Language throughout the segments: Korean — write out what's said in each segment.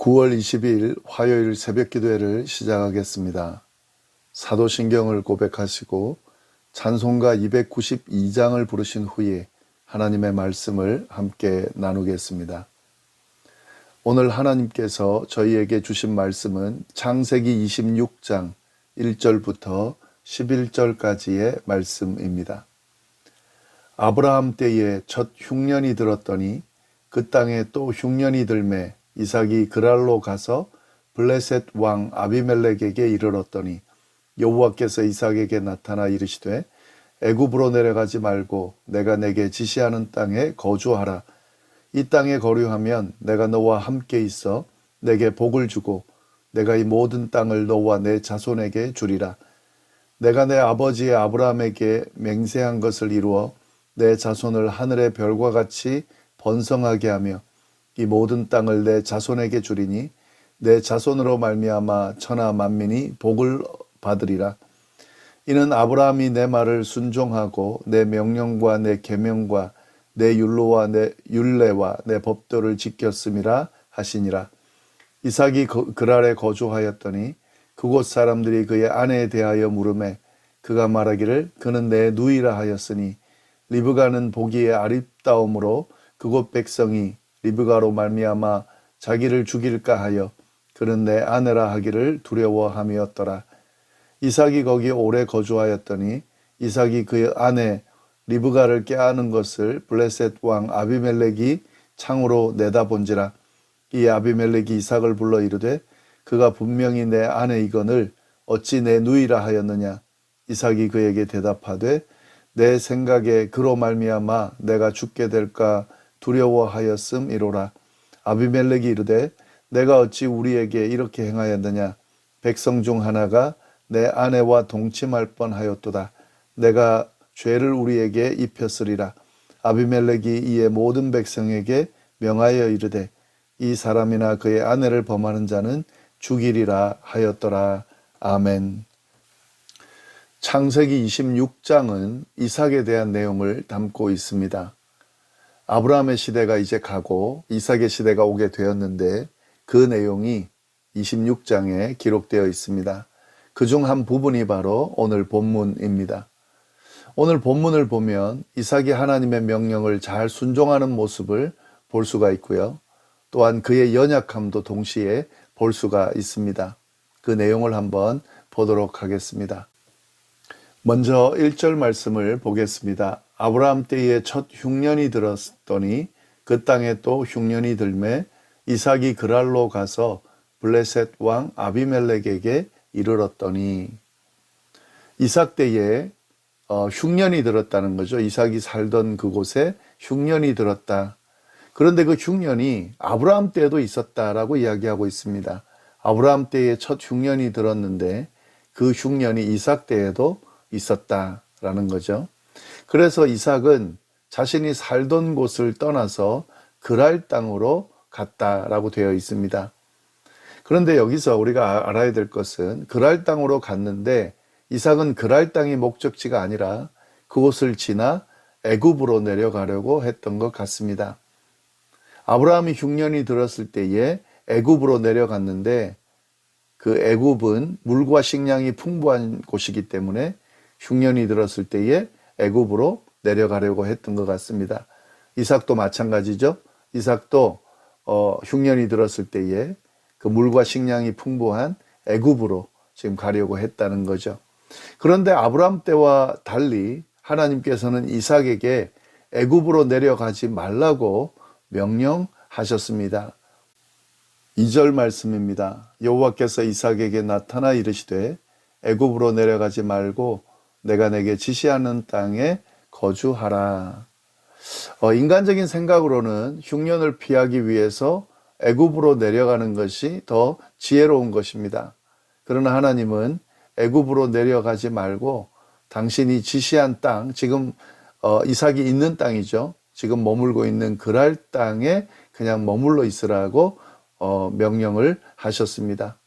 9월 22일 화요일 새벽기도회를 시작하겠습니다. 사도신경을 고백하시고 찬송가 292장을 부르신 후에 하나님의 말씀을 함께 나누겠습니다. 오늘 하나님께서 저희에게 주신 말씀은 창세기 26장 1절부터 11절까지의 말씀입니다. 아브라함 때에 첫 흉년이 들었더니 그 땅에 또 흉년이 들매 이삭이 그랄로 가서 블레셋 왕 아비멜렉에게 이르렀더니 여호와께서 이삭에게 나타나 이르시되 애굽으로 내려가지 말고 내가 내게 지시하는 땅에 거주하라. 이 땅에 거류하면 내가 너와 함께 있어 내게 복을 주고 내가 이 모든 땅을 너와 내 자손에게 주리라. 내가 내 아버지의 아브라함에게 맹세한 것을 이루어 내 자손을 하늘의 별과 같이 번성하게 하며 이 모든 땅을 내 자손에게 주리니 내 자손으로 말미암아 천하 만민이 복을 받으리라. 이는 아브라함이 내 말을 순종하고 내 명령과 내 계명과 내 율로와 내 율례와 내 법도를 지켰음이라 하시니라. 이삭이 그랄에 거주하였더니 그곳 사람들이 그의 아내에 대하여 물으매 그가 말하기를 그는 내 누이라 하였으니 리브가는 보기에 아름다움으로 그곳 백성이 리브가로 말미암아 자기를 죽일까 하여 그는 내 아내라 하기를 두려워함이었더라. 이삭이 거기 오래 거주하였더니 이삭이 그의 아내 리브가를 꾀하는 것을 블레셋 왕 아비멜렉이 창으로 내다본지라. 이 아비멜렉이 이삭을 불러 이르되 그가 분명히 내 아내이거늘 어찌 내 누이라 하였느냐. 이삭이 그에게 대답하되 내 생각에 그로 말미암아 내가 죽게 될까 두려워하였음이로라. 아비멜렉이 이르되 내가 어찌 우리에게 이렇게 행하였느냐. 백성 중 하나가 내 아내와 동침할 뻔하였도다. 내가 죄를 우리에게 입혔으리라. 아비멜렉이 이에 모든 백성에게 명하여 이르되 이 사람이나 그의 아내를 범하는 자는 죽이리라 하였더라. 아멘. 창세기 26장은 이삭에 대한 내용을 담고 있습니다. 아브라함의 시대가 이제 가고 이삭의 시대가 오게 되었는데 그 내용이 26장에 기록되어 있습니다. 그중 한 부분이 바로 오늘 본문입니다. 오늘 본문을 보면 이삭이 하나님의 명령을 잘 순종하는 모습을 볼 수가 있고요. 또한 그의 연약함도 동시에 볼 수가 있습니다. 그 내용을 한번 보도록 하겠습니다. 먼저 1절 말씀을 보겠습니다. 아브라함 때에 첫 흉년이 들었더니 그 땅에 또 흉년이 들매 이삭이 그랄로 가서 블레셋 왕 아비멜렉에게 이르렀더니 이삭 때에 흉년이 들었다는 거죠. 이삭이 살던 그곳에 흉년이 들었다. 그런데 그 흉년이 아브라함 때에도 있었다라고 이야기하고 있습니다. 아브라함 때에 첫 흉년이 들었는데 그 흉년이 이삭 때에도 있었다라는 거죠. 그래서 이삭은 자신이 살던 곳을 떠나서 그랄 땅으로 갔다라고 되어 있습니다. 그런데 여기서 우리가 알아야 될 것은 그랄 땅으로 갔는데 이삭은 그랄 땅이 목적지가 아니라 그곳을 지나 애굽으로 내려가려고 했던 것 같습니다. 아브라함이 흉년이 들었을 때에 애굽으로 내려갔는데 그 애굽은 물과 식량이 풍부한 곳이기 때문에 흉년이 들었을 때에 애굽으로 내려가려고 했던 것 같습니다. 이삭도 마찬가지죠. 이삭도 흉년이 들었을 때에 그 물과 식량이 풍부한 애굽으로 지금 가려고 했다는 거죠. 그런데 아브라함 때와 달리 하나님께서는 이삭에게 애굽으로 내려가지 말라고 명령하셨습니다. 2절 말씀입니다. 여호와께서 이삭에게 나타나 이르시되 애굽으로 내려가지 말고 내가 내게 지시하는 땅에 거주하라. 인간적인 생각으로는 흉년을 피하기 위해서 애굽으로 내려가는 것이 더 지혜로운 것입니다. 그러나 하나님은 애굽으로 내려가지 말고 당신이 지시한 땅, 지금 이삭이 있는 땅이죠. 지금 머물고 있는 그랄 땅에 그냥 머물러 있으라고 명령을 하셨습니다.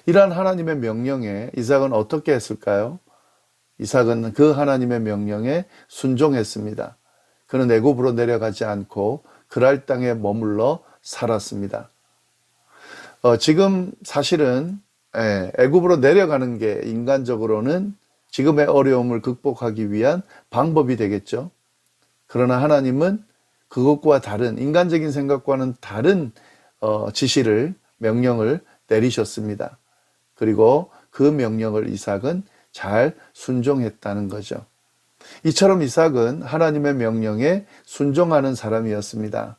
이러한 하나님의 명령에 이삭은 어떻게 했을까요? 이삭은 그 하나님의 명령에 순종했습니다. 그는 애굽으로 내려가지 않고 그랄 땅에 머물러 살았습니다. 지금 사실은 애굽으로 내려가는 게 인간적으로는 지금의 어려움을 극복하기 위한 방법이 되겠죠. 그러나 하나님은 그것과 다른 인간적인 생각과는 다른 지시를 명령을 내리셨습니다. 그리고 그 명령을 이삭은 잘 순종했다는 거죠. 이처럼 이삭은 하나님의 명령에 순종하는 사람이었습니다.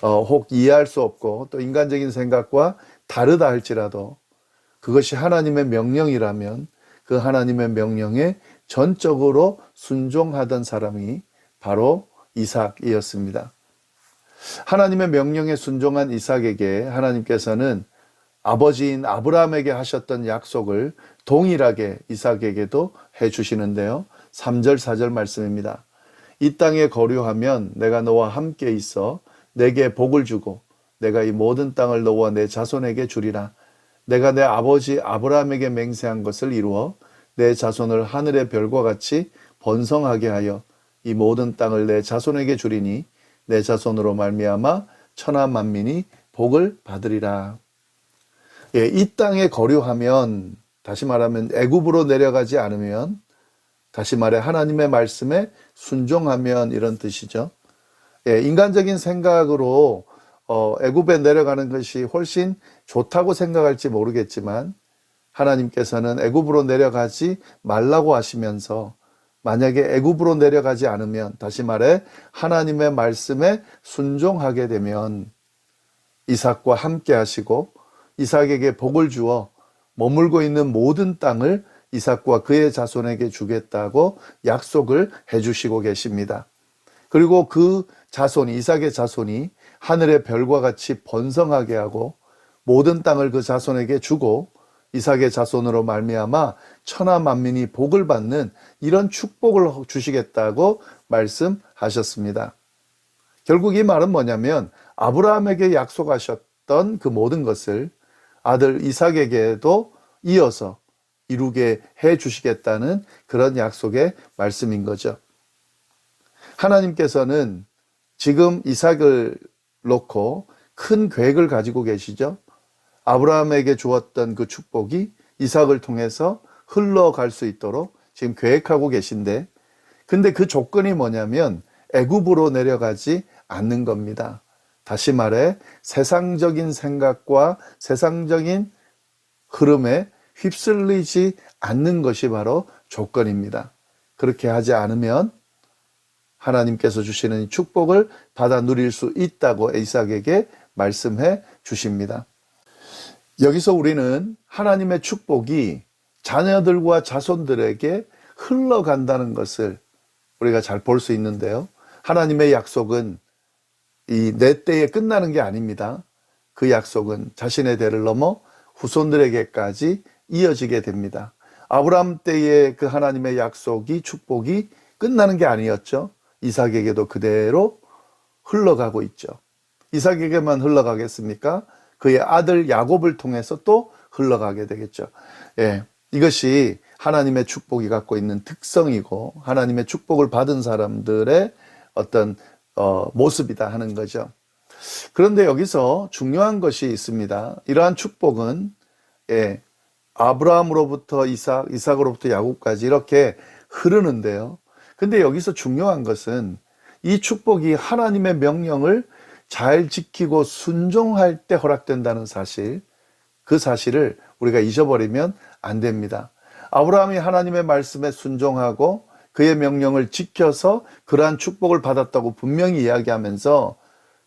혹 이해할 수 없고 또 인간적인 생각과 다르다 할지라도 그것이 하나님의 명령이라면 그 하나님의 명령에 전적으로 순종하던 사람이 바로 이삭이었습니다. 하나님의 명령에 순종한 이삭에게 하나님께서는 아버지인 아브라함에게 하셨던 약속을 동일하게 이삭에게도 해주시는데요. 3절 4절 말씀입니다. 이 땅에 거류하면 내가 너와 함께 있어 내게 복을 주고 내가 이 모든 땅을 너와 내 자손에게 주리라. 내가 내 아버지 아브라함에게 맹세한 것을 이루어 내 자손을 하늘의 별과 같이 번성하게 하여 이 모든 땅을 내 자손에게 주리니 내 자손으로 말미암아 천하 만민이 복을 받으리라. 이 땅에 거류하면, 다시 말하면 애굽으로 내려가지 않으면, 다시 말해 하나님의 말씀에 순종하면 이런 뜻이죠. 인간적인 생각으로 애굽에 내려가는 것이 훨씬 좋다고 생각할지 모르겠지만 하나님께서는 애굽으로 내려가지 말라고 하시면서 만약에 애굽으로 내려가지 않으면, 다시 말해 하나님의 말씀에 순종하게 되면 이삭과 함께 하시고 이삭에게 복을 주어 머물고 있는 모든 땅을 이삭과 그의 자손에게 주겠다고 약속을 해주시고 계십니다. 그리고 그 자손이, 이삭의 자손이 하늘의 별과 같이 번성하게 하고 모든 땅을 그 자손에게 주고 이삭의 자손으로 말미암아 천하 만민이 복을 받는 이런 축복을 주시겠다고 말씀하셨습니다. 결국 이 말은 뭐냐면 아브라함에게 약속하셨던 그 모든 것을 아들 이삭에게도 이어서 이루게 해 주시겠다는 그런 약속의 말씀인 거죠. 하나님께서는 지금 이삭을 놓고 큰 계획을 가지고 계시죠. 아브라함에게 주었던 그 축복이 이삭을 통해서 흘러갈 수 있도록 지금 계획하고 계신데, 근데 그 조건이 뭐냐면 애굽으로 내려가지 않는 겁니다. 다시 말해 세상적인 생각과 세상적인 흐름에 휩쓸리지 않는 것이 바로 조건입니다. 그렇게 하지 않으면 하나님께서 주시는 축복을 받아 누릴 수 있다고 이삭에게 말씀해 주십니다. 여기서 우리는 하나님의 축복이 자녀들과 자손들에게 흘러간다는 것을 우리가 잘 볼 수 있는데요. 하나님의 약속은 이 내 때에 끝나는 게 아닙니다. 그 약속은 자신의 대를 넘어 후손들에게까지 이어지게 됩니다. 아브라함 때의 그 하나님의 약속이, 축복이 끝나는 게 아니었죠. 이삭에게도 그대로 흘러가고 있죠. 이삭에게만 흘러가겠습니까? 그의 아들 야곱을 통해서 또 흘러가게 되겠죠. 이것이 하나님의 축복이 갖고 있는 특성이고 하나님의 축복을 받은 사람들의 어떤 모습이다 하는 거죠. 그런데 여기서 중요한 것이 있습니다. 이러한 축복은 아브라함으로부터 이삭, 이삭으로부터 야곱까지 이렇게 흐르는데요. 근데 여기서 중요한 것은 이 축복이 하나님의 명령을 잘 지키고 순종할 때 허락된다는 사실, 그 사실을 우리가 잊어버리면 안 됩니다. 아브라함이 하나님의 말씀에 순종하고 그의 명령을 지켜서 그러한 축복을 받았다고 분명히 이야기하면서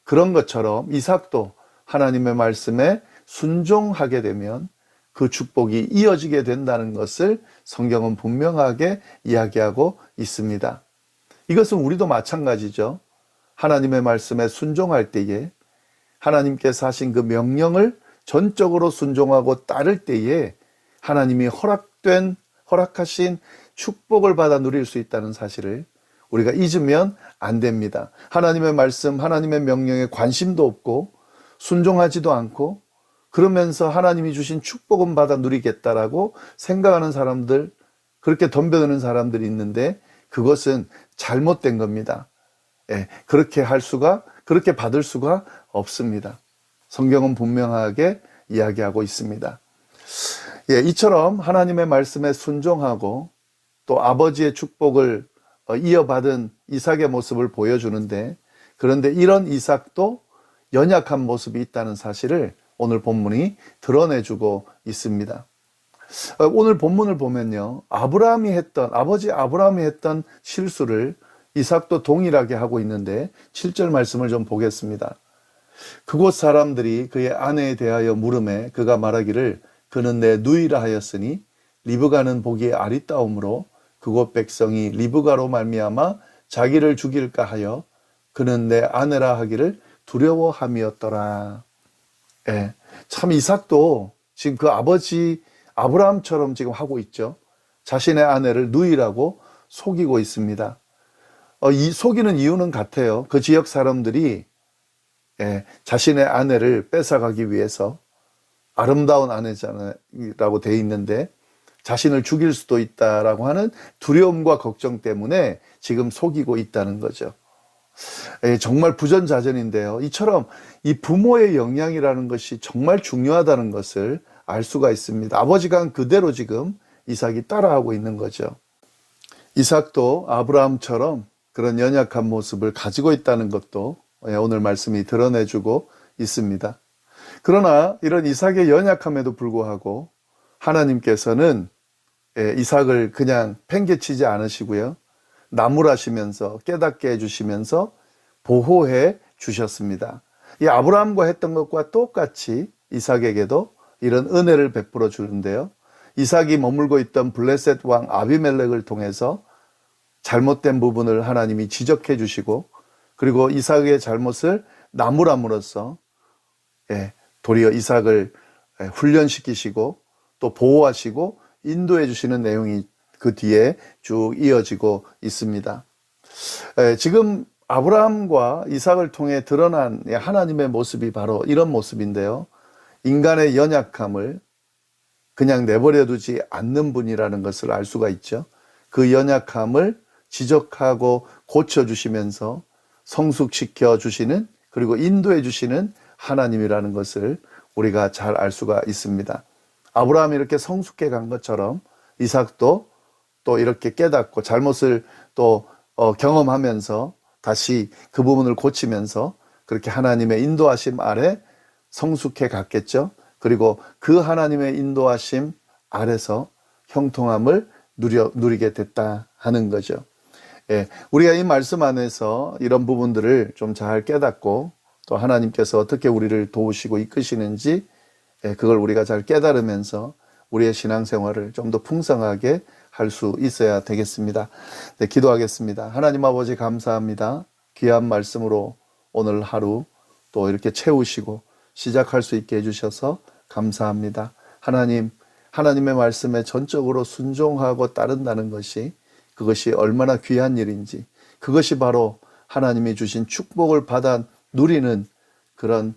그런 것처럼 이삭도 하나님의 말씀에 순종하게 되면 그 축복이 이어지게 된다는 것을 성경은 분명하게 이야기하고 있습니다. 이것은 우리도 마찬가지죠. 하나님의 말씀에 순종할 때에 하나님께서 하신 그 명령을 전적으로 순종하고 따를 때에 하나님이 허락하신 축복을 받아 누릴 수 있다는 사실을 우리가 잊으면 안 됩니다. 하나님의 말씀, 하나님의 명령에 관심도 없고 순종하지도 않고 그러면서 하나님이 주신 축복은 받아 누리겠다라고 생각하는 사람들, 그렇게 덤벼드는 사람들이 있는데 그것은 잘못된 겁니다. 그렇게 받을 수가 없습니다. 성경은 분명하게 이야기하고 있습니다. 예, 이처럼 하나님의 말씀에 순종하고 또 아버지의 축복을 이어받은 이삭의 모습을 보여주는데, 그런데 이런 이삭도 연약한 모습이 있다는 사실을 오늘 본문이 드러내주고 있습니다. 오늘 본문을 보면요, 아버지 아브라함이 했던 실수를 이삭도 동일하게 하고 있는데 7절 말씀을 좀 보겠습니다. 그곳 사람들이 그의 아내에 대하여 물음에 그가 말하기를 그는 내 누이라 하였으니 리브가는 보기에 아리따움으로 그곳 백성이 리브가로 말미암아 자기를 죽일까 하여 그는 내 아내라 하기를 두려워함이었더라. 예, 참 이삭도 지금 그 아버지 아브라함처럼 지금 하고 있죠. 자신의 아내를 누이라고 속이고 있습니다. 이 속이는 이유는 같아요. 그 지역 사람들이 자신의 아내를 뺏어가기 위해서, 아름다운 아내라고 돼 있는데 자신을 죽일 수도 있다라고 하는 두려움과 걱정 때문에 지금 속이고 있다는 거죠. 정말 부전자전인데요. 이처럼 이 부모의 영향이라는 것이 정말 중요하다는 것을 알 수가 있습니다. 아버지가 한 그대로 지금 이삭이 따라하고 있는 거죠. 이삭도 아브라함처럼 그런 연약한 모습을 가지고 있다는 것도 오늘 말씀이 드러내주고 있습니다. 그러나 이런 이삭의 연약함에도 불구하고 하나님께서는 이삭을 그냥 팽개치지 않으시고요, 나무라시면서 깨닫게 해주시면서 보호해 주셨습니다. 이 아브라함과 했던 것과 똑같이 이삭에게도 이런 은혜를 베풀어 주는데요, 이삭이 머물고 있던 블레셋 왕 아비멜렉을 통해서 잘못된 부분을 하나님이 지적해 주시고, 그리고 이삭의 잘못을 나무람으로써 도리어 이삭을 훈련시키시고 또 보호하시고 인도해 주시는 내용이 그 뒤에 쭉 이어지고 있습니다. 지금 아브라함과 이삭을 통해 드러난 하나님의 모습이 바로 이런 모습인데요, 인간의 연약함을 그냥 내버려 두지 않는 분이라는 것을 알 수가 있죠. 그 연약함을 지적하고 고쳐주시면서 성숙시켜 주시는, 그리고 인도해 주시는 하나님이라는 것을 우리가 잘 알 수가 있습니다. 아브라함이 이렇게 성숙해 간 것처럼 이삭도 또 이렇게 깨닫고 잘못을 또 경험하면서 다시 그 부분을 고치면서 그렇게 하나님의 인도하심 아래 성숙해 갔겠죠. 그리고 그 하나님의 인도하심 아래서 형통함을 누리게 됐다 하는 거죠. 우리가 이 말씀 안에서 이런 부분들을 좀 잘 깨닫고 또 하나님께서 어떻게 우리를 도우시고 이끄시는지 그걸 우리가 잘 깨달으면서 우리의 신앙생활을 좀 더 풍성하게 할 수 있어야 되겠습니다. 네, 기도하겠습니다. 하나님 아버지 감사합니다. 귀한 말씀으로 오늘 하루 또 이렇게 채우시고 시작할 수 있게 해주셔서 감사합니다. 하나님의 말씀에 전적으로 순종하고 따른다는 것이, 그것이 얼마나 귀한 일인지, 그것이 바로 하나님이 주신 축복을 받아 누리는 그런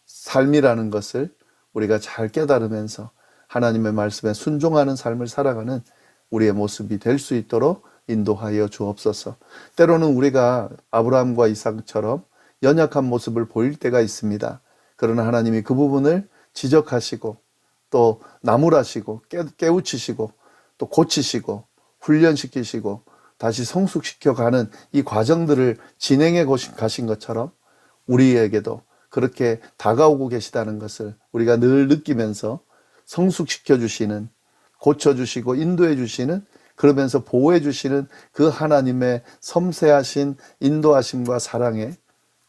삶이라는 것을 우리가 잘 깨달으면서 하나님의 말씀에 순종하는 삶을 살아가는 우리의 모습이 될 수 있도록 인도하여 주옵소서. 때로는 우리가 아브라함과 이삭처럼 연약한 모습을 보일 때가 있습니다. 그러나 하나님이 그 부분을 지적하시고 또 나무라시고 깨우치시고 또 고치시고 훈련시키시고 다시 성숙시켜가는 이 과정들을 진행해 가신 것처럼 우리에게도 그렇게 다가오고 계시다는 것을 우리가 늘 느끼면서 성숙시켜 주시는, 고쳐주시고 인도해 주시는, 그러면서 보호해 주시는 그 하나님의 섬세하신 인도하심과 사랑에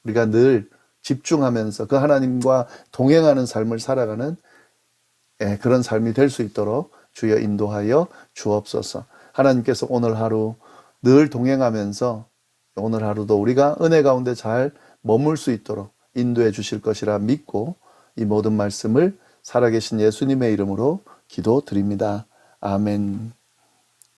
우리가 늘 집중하면서 그 하나님과 동행하는 삶을 살아가는 그런 삶이 될 수 있도록 주여 인도하여 주옵소서. 하나님께서 오늘 하루 늘 동행하면서 오늘 하루도 우리가 은혜 가운데 잘 머물 수 있도록 인도해 주실 것이라 믿고 이 모든 말씀을 살아계신 예수님의 이름으로 기도드립니다. 아멘.